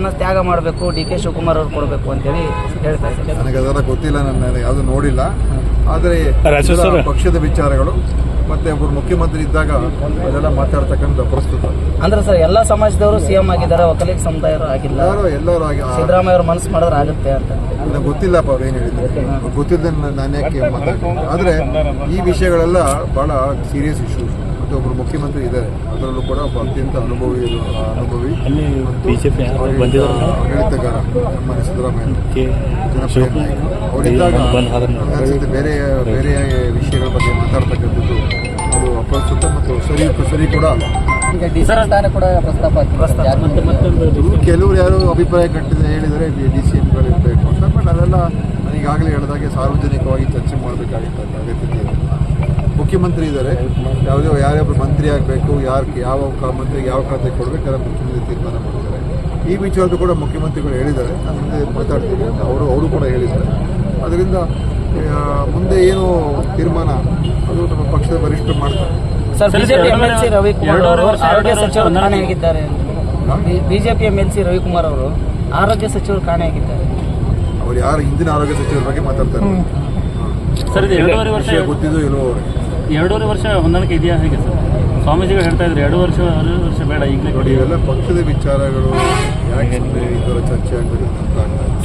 ಸ್ಥಾನವನ್ನು ತ್ಯಾಗ ಮಾಡಬೇಕು, DK ಶಿವಕುಮಾರ್ ಅವ್ರು ಕೊಡಬೇಕು ಅಂತೇಳಿ ಹೇಳ್ತಾ ಇದ್ದಾರೆ. ನನಗೆ ಅದೆಲ್ಲ ಗೊತ್ತಿಲ್ಲ, ನಾನು ಯಾವುದು ನೋಡಿಲ್ಲ. ಆದರೆ ಪಕ್ಷದ ವಿಚಾರಗಳು ಮತ್ತೆ ಒಬ್ಬರು ಮುಖ್ಯಮಂತ್ರಿ ಇದ್ದಾಗ ಅದೆಲ್ಲ ಮಾತಾಡ್ತಕ್ಕಂಥ ಪ್ರಸ್ತುತ. ಅಂದ್ರೆ ಸರ್ ಎಲ್ಲ ಸಮಾಜದವರು CM ಆಗಿದ್ದಾರೆ, ಒಕ್ಕಲಿಗ ಸಮುದಾಯರು ಆಗಿಲ್ಲ. ಎಲ್ಲರೂ ಸಿದ್ದರಾಮಯ್ಯ ಅವರು ಮನಸ್ಸು ಮಾಡಿದ್ರೆ ಆಗುತ್ತೆ ಅಂತ ನನಗೆ ಗೊತ್ತಿಲ್ಲಪ್ಪ ಅವ್ರು ಏನು ಹೇಳಿದ್ದಾರೆ. ಗೊತ್ತಿಲ್ಲದೆ ನಾನು ಯಾಕೆ ಮಾತಾಡ್ತೀನಿ. ಆದರೆ ಈ ವಿಷಯಗಳೆಲ್ಲ ಭಾಳ ಸೀರಿಯಸ್ ಇಶ್ಯೂಸ್. ಮತ್ತು ಒಬ್ಬರು ಮುಖ್ಯಮಂತ್ರಿ ಇದ್ದಾರೆ, ಅದರಲ್ಲೂ ಕೂಡ ಒಬ್ಬ ಅತ್ಯಂತ ಅನುಭವಿ ಆಡಳಿತಗಾರ ನಮ್ಮ ಸಿದ್ದರಾಮಯ್ಯ ಜನಪ್ರಿಯ ನಾಯಕ. ಅವರಿದ್ದಾಗ ಬೇರೆ ಬೇರೆ ವಿಷಯಗಳ ಬಗ್ಗೆ ಮಾತಾಡ್ತಕ್ಕಂಥದ್ದು ಅದು ಅಪ್ರಸ್ತುತ ಮತ್ತು ಸರಿ ಕೂಡ ಅಲ್ಲ. ಈಗ DC ಸ್ಥಾನ ಕೂಡ ಕೆಲವರು ಯಾರು ಅಭಿಪ್ರಾಯ ಹೇಳಿದರೆ DCMಗಳು ಇರಬೇಕು ಅಂತ. ಬಟ್ ಅದೆಲ್ಲ ಈಗಾಗಲೇ ಹೇಳಿದಾಗೆ ಸಾರ್ವಜನಿಕವಾಗಿ ಚರ್ಚೆ ಮಾಡಬೇಕಾಗಿತ್ತು ಅಗತ್ಯತೆ ಇದೆ. ಮುಖ್ಯಮಂತ್ರಿ ಇದ್ದಾರೆ, ಯಾರ್ಯಾರು ಮಂತ್ರಿ ಆಗಬೇಕು, ಯಾವ ಮಂತ್ರಿಗೆ ಯಾವ ಖಾತೆ ಕೊಡಬೇಕಾದ್ರೆ ಮುಖ್ಯಮಂತ್ರಿ ತೀರ್ಮಾನ ಮಾಡ್ತಾರೆ. ಈ ವಿಚಾರದ್ದು ಕೂಡ ಮುಖ್ಯಮಂತ್ರಿಗಳು ಹೇಳಿದ್ದಾರೆ, ನಾನು ಮುಂದೆ ಮಾತಾಡ್ತೀನಿ ಅಂತ ಅವರು ಕೂಡ ಹೇಳಿದ್ದಾರೆ. ಅದರಿಂದ ಮುಂದೆ ಏನು ತೀರ್ಮಾನ ಅದು ನಮ್ಮ ಪಕ್ಷದ ವರಿಷ್ಠರು ಮಾಡ್ತಾರೆ. ಸರ್, ಬಿಜೆಪಿ MLC ರವಿಕುಮಾರ್ ಅವರು ಆರೋಗ್ಯ ಸಚಿವರು ಕಾಣೆಯಾಗಿದ್ದಾರೆ. ಬಿಜೆಪಿ MLC ರವಿಕುಮಾರ್ ಅವರು ಆರೋಗ್ಯ ಸಚಿವರು ಕಾಣೆಯಾಗಿದ್ದಾರೆ. ಅವ್ರು ಯಾರು ಹಿಂದಿನ ಆರೋಗ್ಯ ಸಚಿವರ ಬಗ್ಗೆ ಮಾತಾಡ್ತಾರೆ ಸರ್? ಇದು 2.5 ವರ್ಷ ಗೊತ್ತಿದ್ದು ಇಲ್ಲೋ ಅವ್ರಿಗೆ 2.5 ವರ್ಷ ಹೊಂದಾಣಿಕೆ ಇದೆಯಾ ಹೇಗೆ ಸರ್? ಸ್ವಾಮೀಜಿಗಳು ಹೇಳ್ತಾ ಇದ್ರು 2 ವರ್ಷ ಬೇಡ ಈಗಲೇ. ನೋಡಿ, ಇವೆಲ್ಲ ಪಕ್ಷದ ವಿಚಾರಗಳು, ಯಾಕೆ ಇದರ ಚರ್ಚೆ ಆಗಬೇಕು ಅಂತ